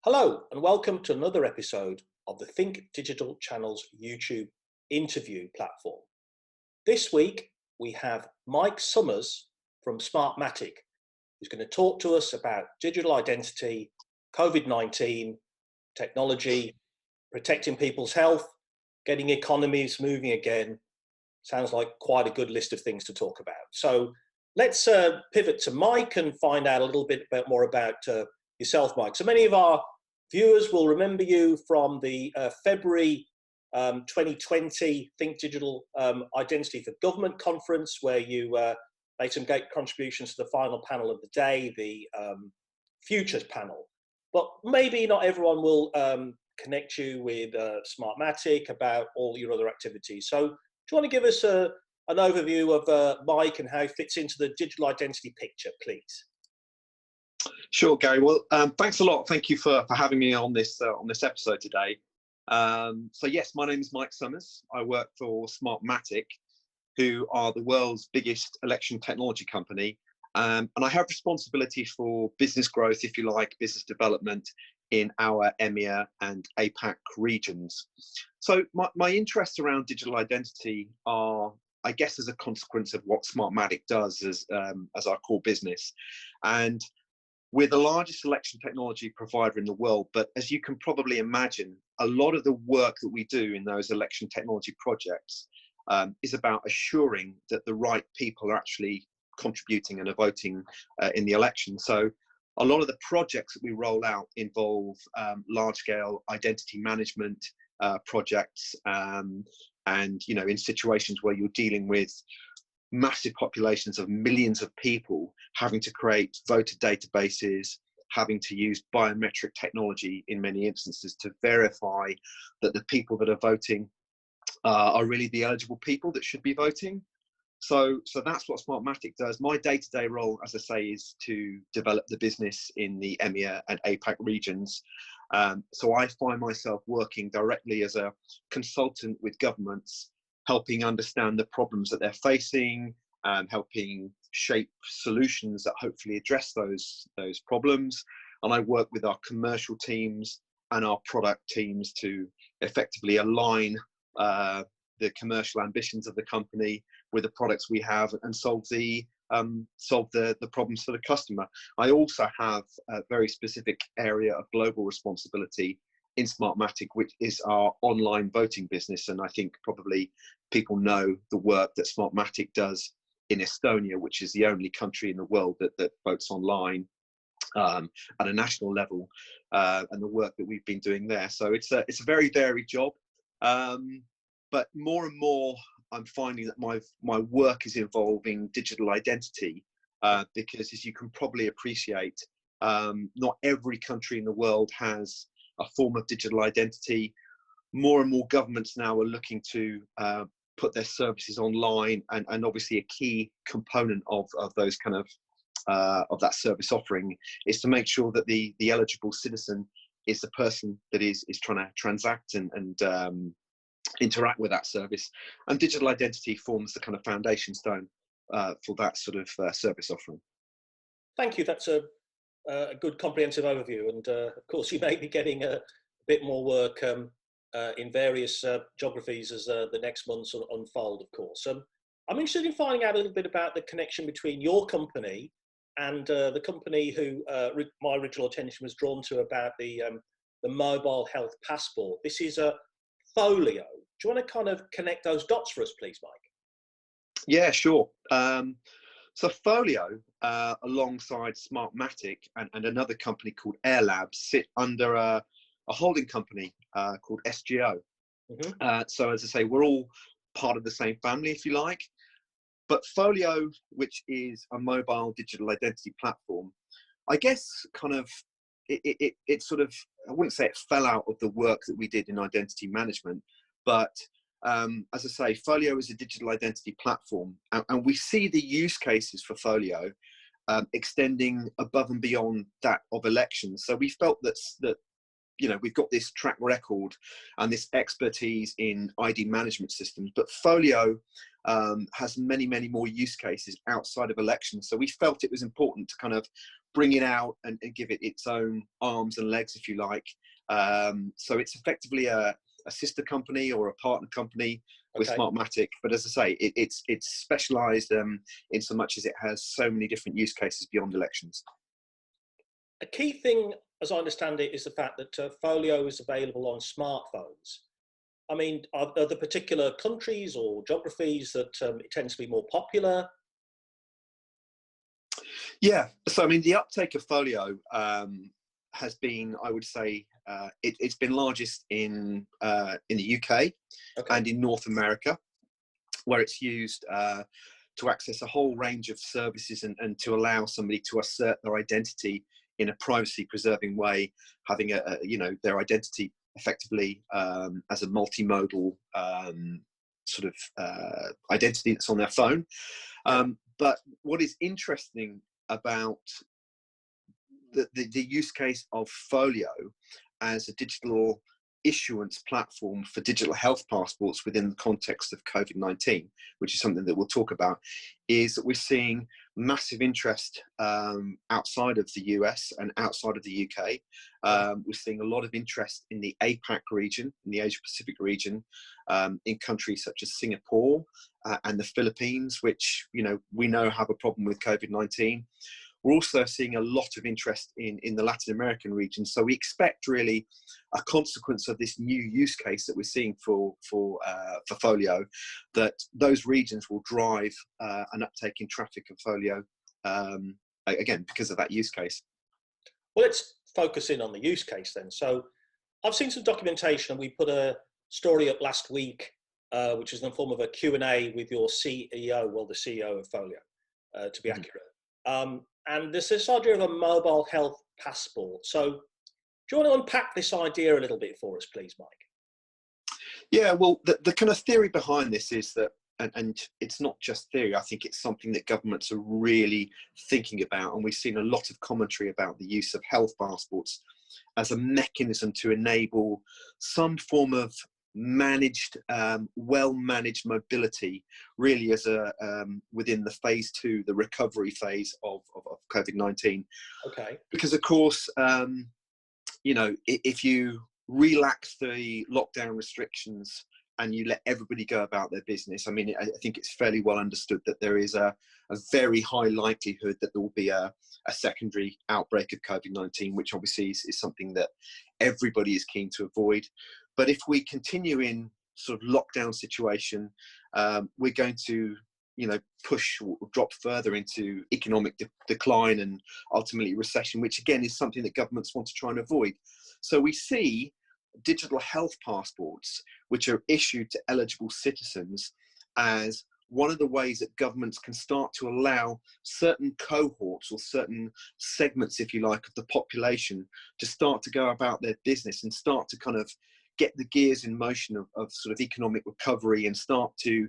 Hello and welcome to another episode of the Think Digital Channel's YouTube interview platform. This week we have Mike Summers from Smartmatic, who's going to talk to us about digital identity, COVID-19, technology, protecting people's health, getting economies moving again. Sounds like quite a good list of things to talk about. So let's pivot to Mike and find out a little bit more about yourself, Mike. So many of our viewers will remember you from the February 2020 Think Digital Identity for Government conference, where you made some great contributions to the final panel of the day, the Futures panel. But maybe not everyone will connect you with Smartmatic about all your other activities. So do you want to give us an overview of Mike and how he fits into the digital identity picture, please? Sure, Gary. Well, thanks a lot. Thank you for having me on this episode today. So yes, my name is Mike Summers. I work for Smartmatic, who are the world's biggest election technology company. And I have responsibility for business growth, if you like, business development in our EMEA and APAC regions. So my interests around digital identity are, I guess, as a consequence of what Smartmatic does as our core business. And we're the largest election technology provider in the world, but as you can probably imagine, a lot of the work that we do in those election technology projects is about assuring that the right people are actually contributing and are voting in the election. So a lot of the projects that we roll out involve large-scale identity management projects, and in situations where you're dealing with massive populations of millions of people, having to create voter databases, having to use biometric technology in many instances to verify that the people that are voting are really the eligible people that should be voting. So that's what Smartmatic does. My day-to-day role, as I say, is to develop the business in the EMEA and APAC regions. So I find myself working directly as a consultant with governments, helping understand the problems that they're facing and helping shape solutions that hopefully address those problems. And I work with our commercial teams and our product teams to effectively align the commercial ambitions of the company with the products we have and solve the problems for the customer. I also have a very specific area of global responsibility in Smartmatic, which is our online voting business. And I think probably people know the work that Smartmatic does in Estonia, which is the only country in the world that votes online at a national level, and the work that we've been doing there. So it's a very varied job, but more and more I'm finding that my work is involving digital identity, because as you can probably appreciate, not every country in the world has a form of digital identity. More and more governments now are looking to put their services online, and obviously a key component of those kind of that service offering is to make sure that the eligible citizen is the person that is trying to transact and interact with that service. And digital identity forms the kind of foundation stone for that sort of service offering. Thank you. That's a good comprehensive overview, and of course you may be getting a bit more work in various geographies as the next months unfold, of course. I'm interested in finding out a little bit about the connection between your company and the company who my original attention was drawn to about the mobile health passport. This is a Folio. Do you want to kind of connect those dots for us, please, Mike? Yeah, sure. So Folio, alongside Smartmatic and another company called Air Labs, sit under a holding company called SGO. Mm-hmm. So as I say, we're all part of the same family, if you like. But Folio, which is a mobile digital identity platform, I guess kind of it sort of, I wouldn't say it fell out of the work that we did in identity management, but as I say, Folio is a digital identity platform, and we see the use cases for Folio extending above and beyond that of elections. So we felt that we've got this track record and this expertise in ID management systems, but Folio has many, many more use cases outside of elections. So we felt it was important to kind of bring it out and give it its own arms and legs, if you like. So it's effectively a sister company or a partner company with Smartmatic. But as I say, it's specialised in so much as it has so many different use cases beyond elections. A key thing, as I understand it, is the fact that Folio is available on smartphones. I mean, are there particular countries or geographies that it tends to be more popular? Yeah, so I mean, the uptake of Folio has been, I would say, it's been largest in the UK and in North America, where it's used to access a whole range of services and to allow somebody to assert their identity in a privacy-preserving way, having their identity effectively as a multimodal sort of identity that's on their phone. But what is interesting about the use case of Folio as a digital issuance platform for digital health passports within the context of COVID-19, which is something that we'll talk about, is that we're seeing massive interest outside of the US and outside of the UK. We're seeing a lot of interest in the APAC region, in the Asia Pacific region, in countries such as Singapore and the Philippines, which we know have a problem with COVID-19. We're also seeing a lot of interest in the Latin American region. So we expect really a consequence of this new use case that we're seeing for Folio, that those regions will drive an uptake in traffic of Folio, again, because of that use case. Well, let's focus in on the use case then. So I've seen some documentation, and we put a story up last week, which is in the form of a Q&A with your CEO, well, the CEO of Folio, to be accurate. And there's this idea of a mobile health passport. So do you want to unpack this idea a little bit for us, please, Mike? Yeah, well, the kind of theory behind this is that, and it's not just theory, I think it's something that governments are really thinking about. And we've seen a lot of commentary about the use of health passports as a mechanism to enable some form of managed, well-managed mobility, really as a within the phase 2, the recovery phase of COVID-19. Because of course, if you relax the lockdown restrictions and you let everybody go about their business, I mean, I think it's fairly well understood that there is a very high likelihood that there will be a secondary outbreak of COVID-19, which obviously is something that everybody is keen to avoid. But if we continue in sort of lockdown situation, we're going to, push or drop further into economic decline and ultimately recession, which again is something that governments want to try and avoid. So we see digital health passports, which are issued to eligible citizens, as one of the ways that governments can start to allow certain cohorts or certain segments, if you like, of the population to start to go about their business and start to kind of get the gears in motion of sort of economic recovery and start to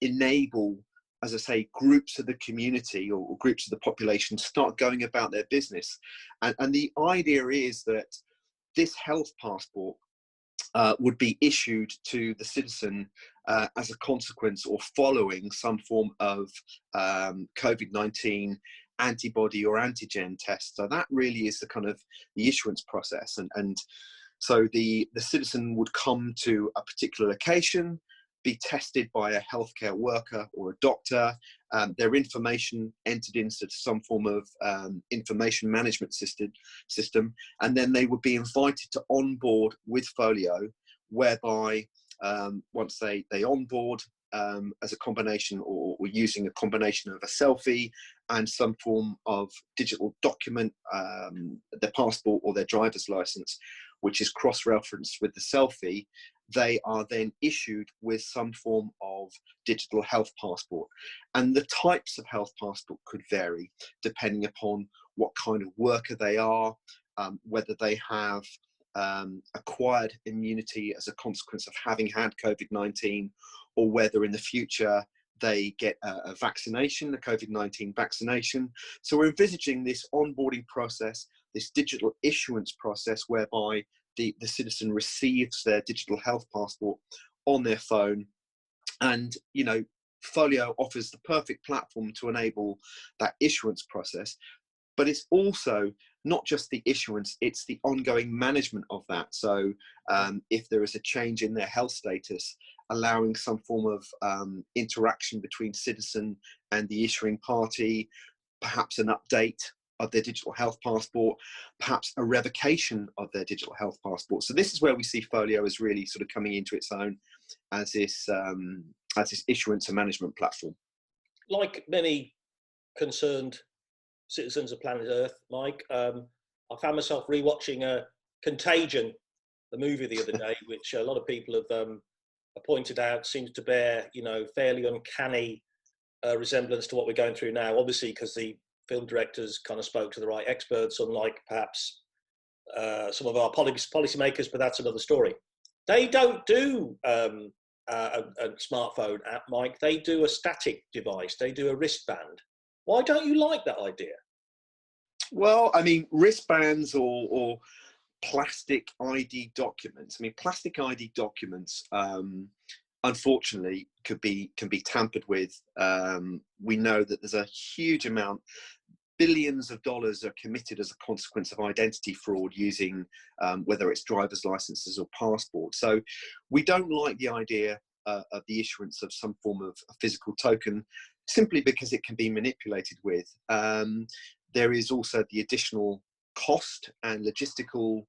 enable, as I say, groups of the community or groups of the population start going about their business. And the idea is that this health passport would be issued to the citizen as a consequence or following some form of COVID-19 antibody or antigen test. So that really is the kind of the issuance process. And so the citizen would come to a particular location, be tested by a healthcare worker or a doctor, their information entered into some form of information management system, and then they would be invited to onboard with Folio, whereby once they onboard as a combination or using a combination of a selfie and some form of digital document, their passport or their driver's license, which is cross-referenced with the selfie, they are then issued with some form of digital health passport. And the types of health passport could vary depending upon what kind of worker they are, whether they have acquired immunity as a consequence of having had COVID-19, or whether in the future they get a vaccination, a COVID-19 vaccination. So we're envisaging this onboarding process, this digital issuance process, whereby the citizen receives their digital health passport on their phone, And, you know, Folio offers the perfect platform to enable that issuance process, but it's also not just the issuance, it's the ongoing management of that. So if there is a change in their health status, allowing some form of interaction between citizen and the issuing party, perhaps an update of their digital health passport, perhaps a revocation of their digital health passport. So this is where we see Folio as really sort of coming into its own as this issuance and management platform. Like many concerned citizens of planet Earth, Mike, I found myself rewatching Contagion, the movie, the other day, which a lot of people have pointed out seems to bear, you know, fairly uncanny resemblance to what we're going through now. Obviously, because the film directors kind of spoke to the right experts, unlike perhaps some of our policymakers, but that's another story. They don't do a smartphone app, Mike. They do a static device. They do a wristband. Why don't you like that idea? Well, I mean, wristbands or plastic ID documents. I mean, plastic ID documents, unfortunately, can be tampered with. We know that there's a huge amount, billions of dollars are committed as a consequence of identity fraud using whether it's driver's licenses or passports. So we don't like the idea of the issuance of some form of a physical token, simply because it can be manipulated with. There is also the additional cost and logistical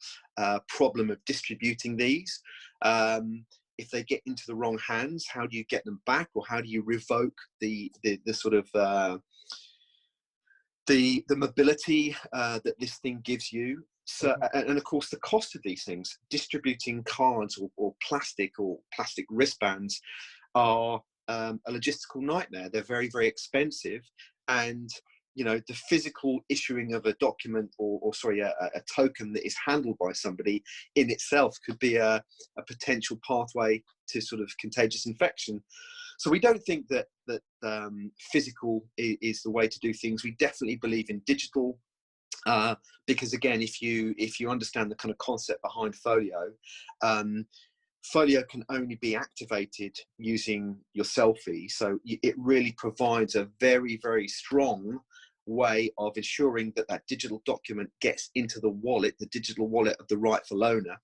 problem of distributing these. If they get into the wrong hands, how do you get them back, or how do you revoke the sort of the mobility that this thing gives you? So, and of course, the cost of these things, distributing cards or plastic wristbands, are a logistical nightmare. They're very, very expensive, and you know, the physical issuing of a document or sorry, a token that is handled by somebody in itself could be a potential pathway to sort of contagious infection. So we don't think that physical is the way to do things. We definitely believe in digital, because again, if you understand the kind of concept behind Folio, Folio can only be activated using your selfie. So it really provides a very, very strong way of ensuring that that digital document gets into the wallet, the digital wallet of the rightful owner,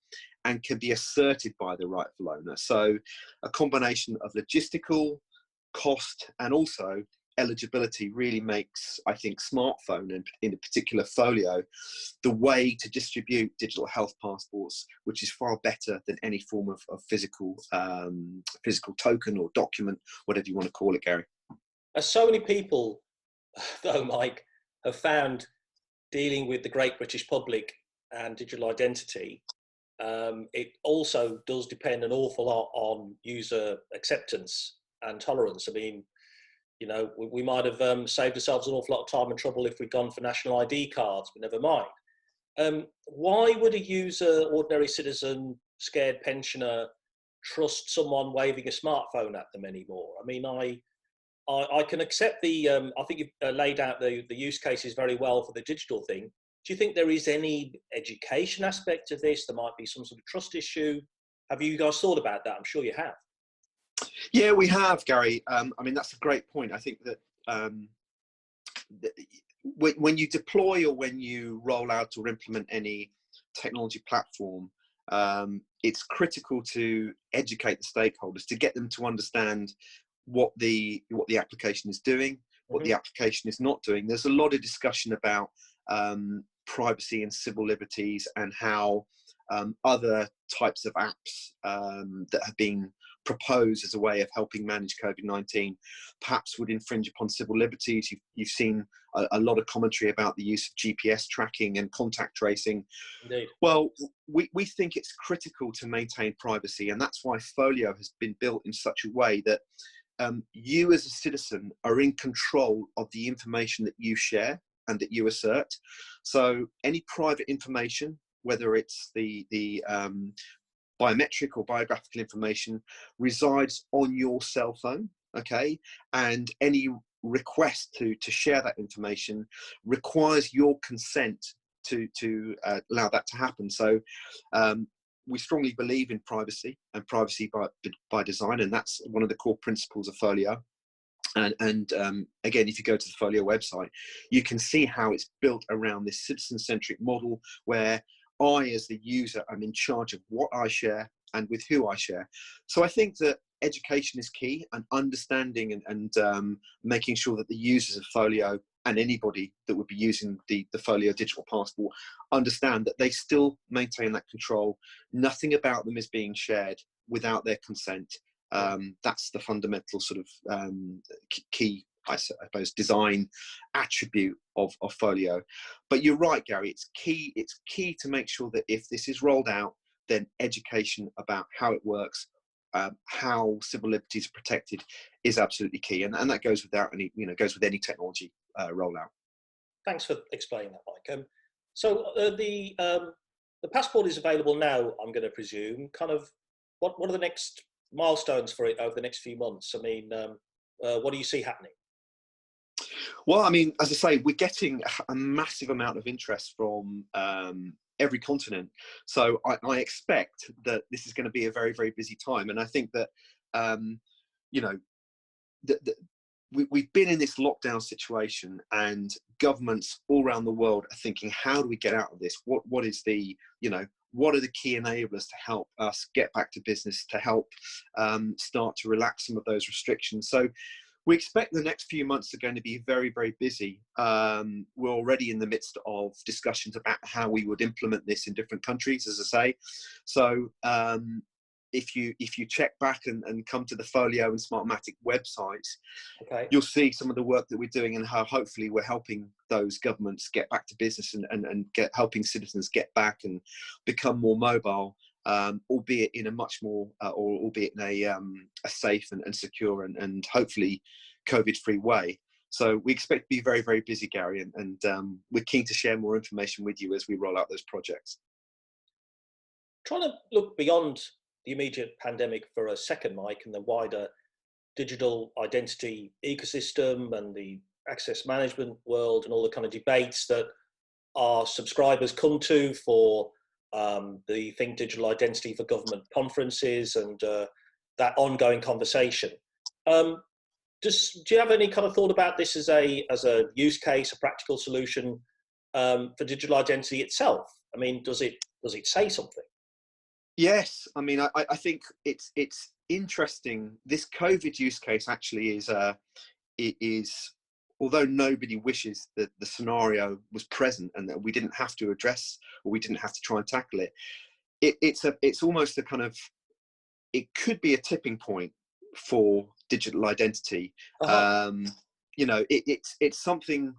and can be asserted by the rightful owner. So a combination of logistical, cost, and also eligibility really makes, I think, smartphone, and in particular Folio, the way to distribute digital health passports, which is far better than any form of physical token or document, whatever you want to call it, Gary. As so many people, though, Mike, have found dealing with the great British public and digital identity, it also does depend an awful lot on user acceptance and tolerance. I mean, you know, we might have saved ourselves an awful lot of time and trouble if we'd gone for national ID cards, but never mind. Why would a user, ordinary citizen, scared pensioner, trust someone waving a smartphone at them anymore? I mean, I can accept the, I think you've laid out the use cases very well for the digital thing. Do you think there is any education aspect of this? There might be some sort of trust issue. Have you guys thought about that? I'm sure you have. Yeah, we have, Gary. I mean, that's a great point. I think that when you deploy or when you roll out or implement any technology platform, it's critical to educate the stakeholders, to get them to understand what the application is doing, what the application is not doing. There's a lot of discussion about privacy and civil liberties, and how other types of apps that have been proposed as a way of helping manage COVID-19 perhaps would infringe upon civil liberties. You've seen a lot of commentary about the use of GPS tracking and contact tracing. Indeed. Well, we think it's critical to maintain privacy, and that's why Folio has been built in such a way that you as a citizen are in control of the information that you share and that you assert. So any private information, whether it's the biometric or biographical information, resides on your cell phone, okay? And any request to share that information requires your consent to allow that to happen. So we strongly believe in privacy and privacy by design, and that's one of the core principles of Folio. And again, if you go to the Folio website, you can see how it's built around this citizen-centric model where I, as the user, am in charge of what I share and with who I share. So I think that education is key, and understanding and making sure that the users of Folio and anybody that would be using the Folio digital passport understand that they still maintain that control. Nothing about them is being shared without their consent. That's the fundamental sort of key, I suppose, design attribute of Folio. But you're right, Gary, it's key to make sure that if this is rolled out, then education about how it works, how civil liberties are protected is absolutely key. And that goes without any, goes with any technology rollout. Thanks for explaining that, Mike. So the passport is available now, I'm going to presume. Kind of, what are the next milestones for it over the next few months? I mean, what do you see happening? Well, I mean, as I say, we're getting a massive amount of interest from every continent. So I expect that this is going to be a very, very busy time. And I think that, we've been in this lockdown situation, and governments all around the world are thinking, how do we get out of this? What is the, what are the key enablers to help us get back to business, to help start to relax some of those restrictions? So we expect the next few months are going to be very, very busy. We're already in the midst of discussions about how we would implement this in different countries, as I say. So if you check back and come to the Folio and Smartmatic websites, okay, you'll see some of the work that we're doing and how hopefully we're helping those governments get back to business and helping citizens get back and become more mobile, albeit in a much more, or albeit in a safe and secure and hopefully COVID-free way. So we expect to be very, very busy, Gary, and we're keen to share more information with you as we roll out those projects. Trying to look beyond the immediate pandemic for a second, Mike, and the wider digital identity ecosystem and the access management world and all the kind of debates that our subscribers come to for the Think Digital Identity for Government conferences and that ongoing conversation. Do you have any kind of thought about this as a use case, a practical solution for digital identity itself? I mean, does it say something? Yes, I mean, I think it's interesting. This COVID use case actually is, although nobody wishes that the scenario was present and that we didn't have to address, or we didn't have to try and tackle it, it's almost a kind of, it could be a tipping point for digital identity. It's something.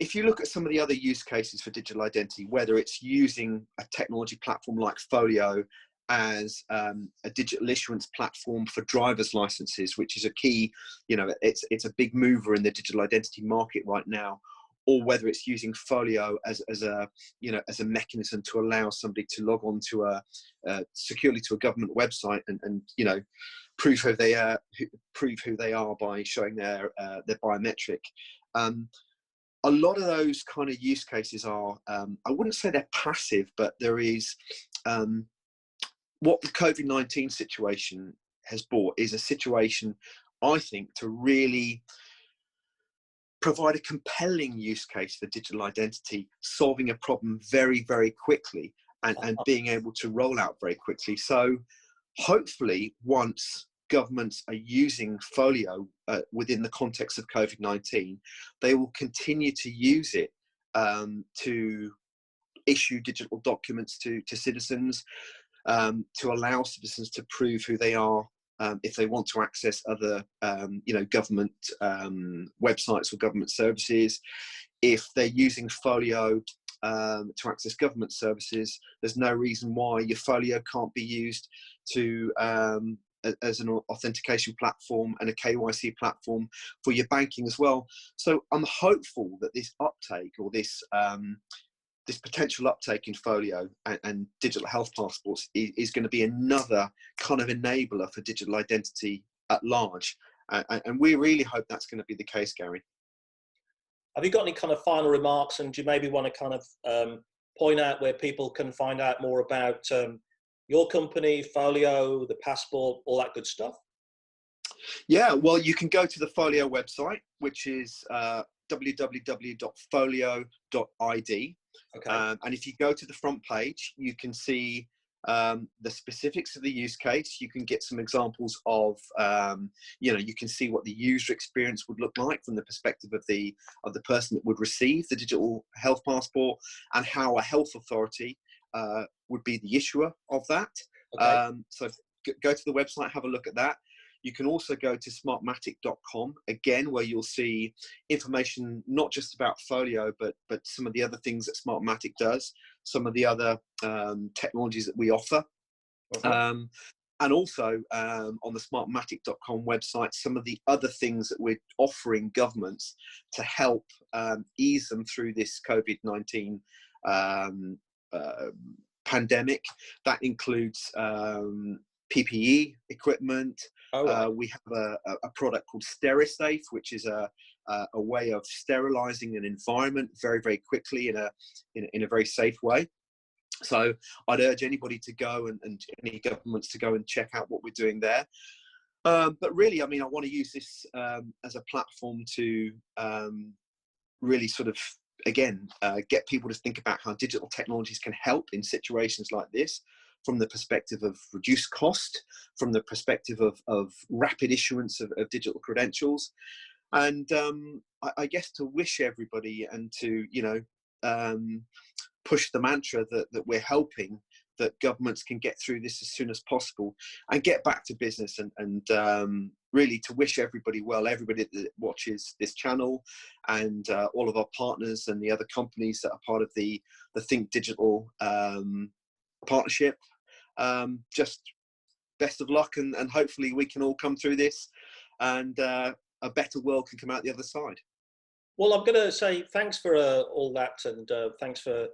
If you look at some of the other use cases for digital identity, whether it's using a technology platform like Folio as a digital issuance platform for driver's licenses, which is a key, it's a big mover in the digital identity market right now, or whether it's using Folio as a mechanism to allow somebody to log on to securely to a government website and prove who they are by showing their biometric. A lot of those kind of use cases are, I wouldn't say they're passive, but there is, what the COVID-19 situation has brought is a situation, I think, to really provide a compelling use case for digital identity, solving a problem very, very quickly and being able to roll out very quickly. So hopefully once governments are using Folio within the context of COVID-19, they will continue to use it to issue digital documents to citizens, to allow citizens to prove who they are if they want to access other government websites or government services. If they're using Folio to access government services, there's no reason why your Folio can't be used to as an authentication platform and a KYC platform for your banking as well. So I'm hopeful that this uptake, or this potential uptake in Folio and digital health passports is going to be another kind of enabler for digital identity at large. And we really hope that's going to be the case, Gary. Have you got any kind of final remarks, and do you maybe want to kind of point out where people can find out more about your company, Folio, the passport, all that good stuff? Yeah, well, you can go to the Folio website, which is www.folio.id. Okay. And if you go to the front page, you can see the specifics of the use case. You can get some examples of, you can see what the user experience would look like from the perspective of the person that would receive the digital health passport, and how a health authority would be the issuer of that. Okay. So go to the website, have a look at that. You can also go to smartmatic.com, again, where you'll see information not just about Folio, but some of the other things that Smartmatic does, some of the other technologies that we offer. And also on the smartmatic.com website, some of the other things that we're offering governments to help ease them through this COVID-19 pandemic. That includes PPE equipment. We have a product called SteriSafe, which is a way of sterilizing an environment very, very quickly in a very safe way. So I'd urge anybody to go and any governments to go and check out what we're doing there. But really, I mean, I want to use this as a platform to really sort of, again, get people to think about how digital technologies can help in situations like this, from the perspective of reduced cost, from the perspective of rapid issuance of digital credentials. And I guess to wish everybody and to, push the mantra that we're helping, that governments can get through this as soon as possible and get back to business, and really to wish everybody well, everybody that watches this channel, and all of our partners and the other companies that are part of the Think Digital partnership. Just best of luck, and hopefully we can all come through this, and a better world can come out the other side. Well, I'm going to say thanks for all that, and thanks for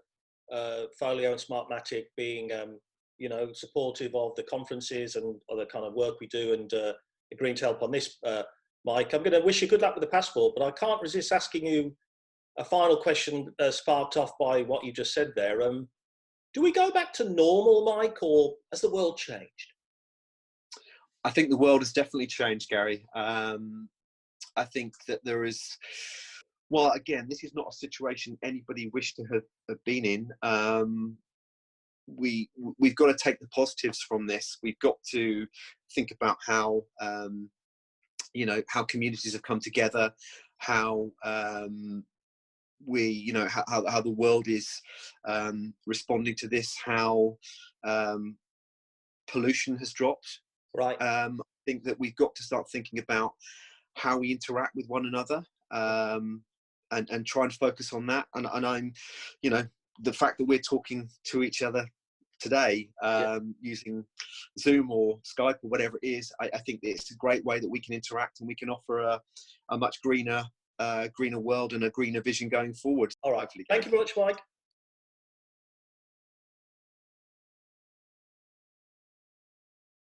Folio and Smartmatic being, supportive of the conferences and other kind of work we do, and agreeing to help on this, Mike. I'm going to wish you good luck with the passport, but I can't resist asking you a final question sparked off by what you just said there. Do we go back to normal, Mike, or has the world changed? I think the world has definitely changed, Gary. I think that there is, well, again, this is not a situation anybody wished to have been in. We've got to take the positives from this. We've got to think about how, how communities have come together, how how the world is responding to this, how pollution has dropped. Right. I think that we've got to start thinking about how we interact with one another, and try and focus on that. And I'm, the fact that we're talking to each other today, using Zoom or Skype or whatever it is, I think it's a great way that we can interact, and we can offer a much greener world and a greener vision going forward. All right. Thank you very much, Mike.